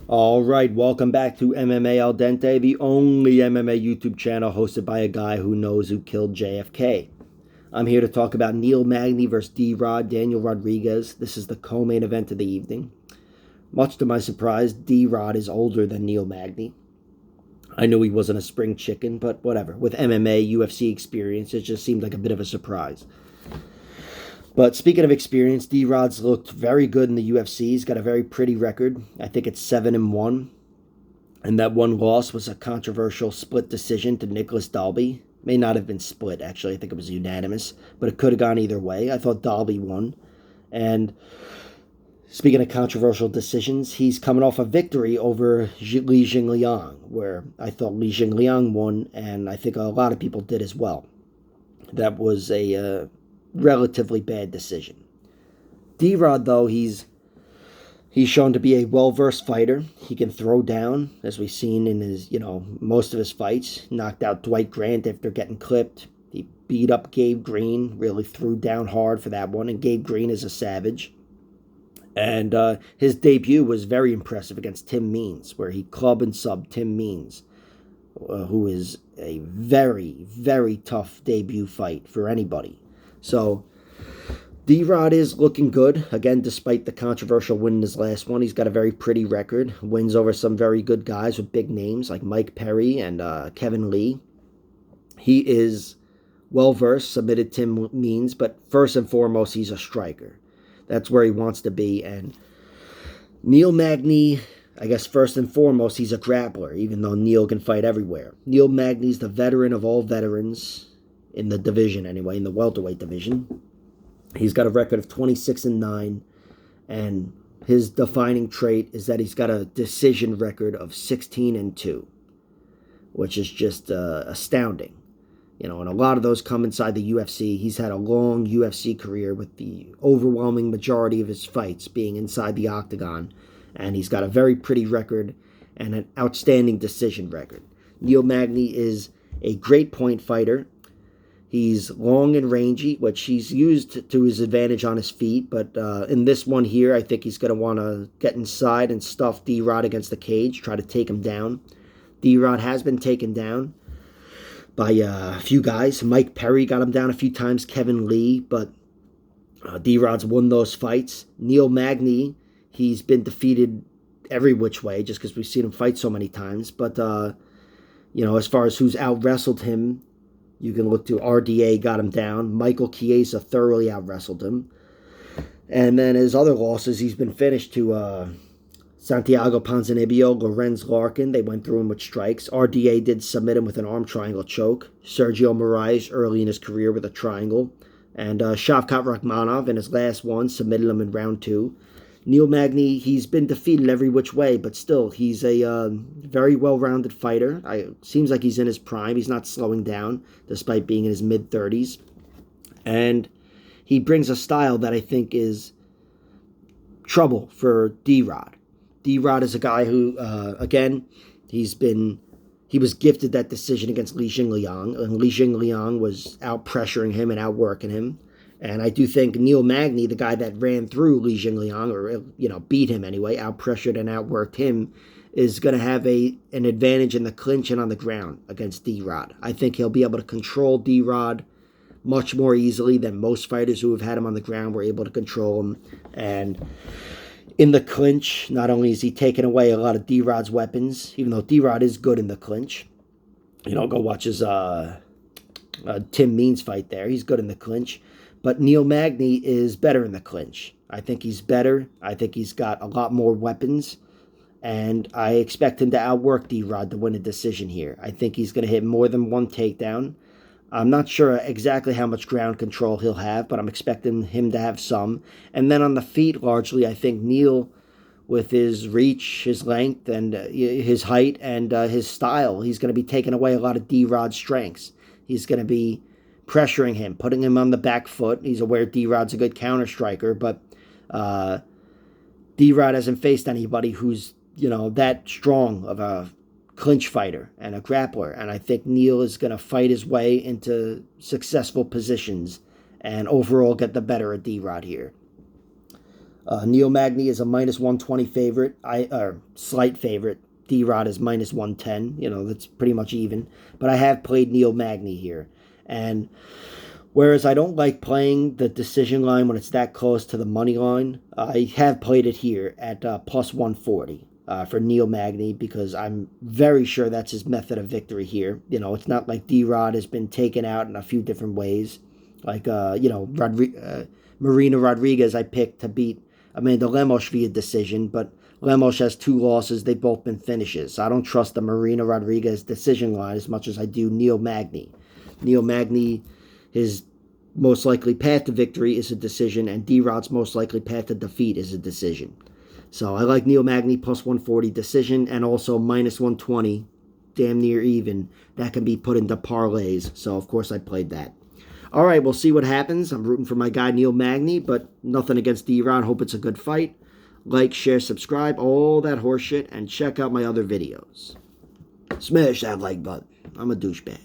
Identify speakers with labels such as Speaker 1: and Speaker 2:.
Speaker 1: All right, welcome back to MMA Al Dente, the only MMA YouTube channel hosted by a guy who knows who killed JFK. I'm here to talk about Neil Magny versus D-Rod, Daniel Rodriguez. This is the co-main event of the evening. Much to my surprise, D-Rod is older than Neil Magny. I knew he wasn't a spring chicken, but whatever. With MMA, UFC experience, it just seemed like a bit of a surprise. But speaking of experience, D-Rod's looked very good in the UFC. He's got a very pretty record. I think it's 7-1. And that one loss was a controversial split decision to Nicholas Dalby. May not have been split, actually. I think it was unanimous. But it could have gone either way. I thought Dalby won. And speaking of controversial decisions, he's coming off a victory over Li Jingliang, where I thought Li Jingliang won, and I think a lot of people did as well. That was a relatively bad decision. D-Rod, though, he's shown to be a well-versed fighter. He can throw down, as we've seen in his, most of his fights. Knocked out Dwight Grant after getting clipped. He beat up Gabe Green, really threw down hard for that one, and Gabe Green is a savage. And his debut was very impressive against Tim Means, where he club and sub Tim Means, who is a very, very tough debut fight for anybody. So D-Rod is looking good. Again, despite the controversial win in his last one, he's got a very pretty record. Wins over some very good guys with big names like Mike Perry and Kevin Lee. He is well-versed, submitted Tim Means, but first and foremost, he's a striker. That's where he wants to be. And Neil Magny, I guess first and foremost, he's a grappler, even though Neil can fight everywhere. Neil Magny's the veteran of all veterans, in the division anyway, in the welterweight division. He's got a record of 26-9, and his defining trait is that he's got a decision record of 16-2, which is just astounding. And a lot of those come inside the UFC. He's had a long UFC career with the overwhelming majority of his fights being inside the octagon, and he's got a very pretty record and an outstanding decision record. Neil Magny is a great point fighter. He's long and rangy, which he's used to his advantage on his feet. But in this one here, I think he's going to want to get inside and stuff D-Rod against the cage, try to take him down. D-Rod has been taken down by a few guys. Mike Perry got him down a few times, Kevin Lee, but D-Rod's won those fights. Neil Magny, he's been defeated every which way just because we've seen him fight so many times. But, as far as who's out-wrestled him, you can look to RDA got him down. Michael Chiesa thoroughly out-wrestled him. And then his other losses, he's been finished to Santiago Ponzinibbio, Lorenz Larkin. They went through him with strikes. RDA did submit him with an arm triangle choke. Sergio Moraes early in his career with a triangle. And Shavkat Rakhmonov in his last one submitted him in round 2. Neil Magny, he's been defeated every which way, but still, he's a very well-rounded fighter. Seems like he's in his prime. He's not slowing down, despite being in his mid-30s. And he brings a style that I think is trouble for D-Rod. D-Rod is a guy who, again, he was gifted that decision against Li Jingliang, and Li Jingliang was out-pressuring him and outworking him. And I do think Neil Magny, the guy that ran through Li Jingliang, or, beat him anyway, out-pressured and outworked him, is going to have an advantage in the clinch and on the ground against D-Rod. I think he'll be able to control D-Rod much more easily than most fighters who have had him on the ground were able to control him. And in the clinch, not only is he taking away a lot of D-Rod's weapons, even though D-Rod is good in the clinch. Go watch his Tim Means fight there. He's good in the clinch. But Neil Magny is better in the clinch. I think he's better. I think he's got a lot more weapons. And I expect him to outwork D-Rod to win a decision here. I think he's going to hit more than one takedown. I'm not sure exactly how much ground control he'll have, but I'm expecting him to have some. And then on the feet, largely, I think Neil, with his reach, his length, and his height, and his style, he's going to be taking away a lot of D-Rod's strengths. He's going to be pressuring him, putting him on the back foot. He's aware D-Rod's a good counter striker, but D-Rod hasn't faced anybody who's, that strong of a clinch fighter and a grappler. And I think Neil is going to fight his way into successful positions and overall get the better of D-Rod here. Neil Magny is a -120 favorite. Slight favorite. D-Rod is -110. That's pretty much even. But I have played Neil Magny here. And whereas I don't like playing the decision line when it's that close to the money line, I have played it here at +140 for Neil Magny, because I'm very sure that's his method of victory here. It's not like D-Rod has been taken out in a few different ways. Like, Marina Rodriguez I picked to beat Amanda Lemos via decision, but Lemos has 2 losses. They've both been finishes. So I don't trust the Marina Rodriguez decision line as much as I do Neil Magny. Neil Magny, his most likely path to victory is a decision, and D-Rod's most likely path to defeat is a decision. So I like Neil Magny +140 decision, and also -120, damn near even. That can be put into parlays. So, of course, I played that. All right, we'll see what happens. I'm rooting for my guy Neil Magny, but nothing against D-Rod. Hope it's a good fight. Like, share, subscribe, all that horseshit, and check out my other videos. Smash that like button. I'm a douchebag.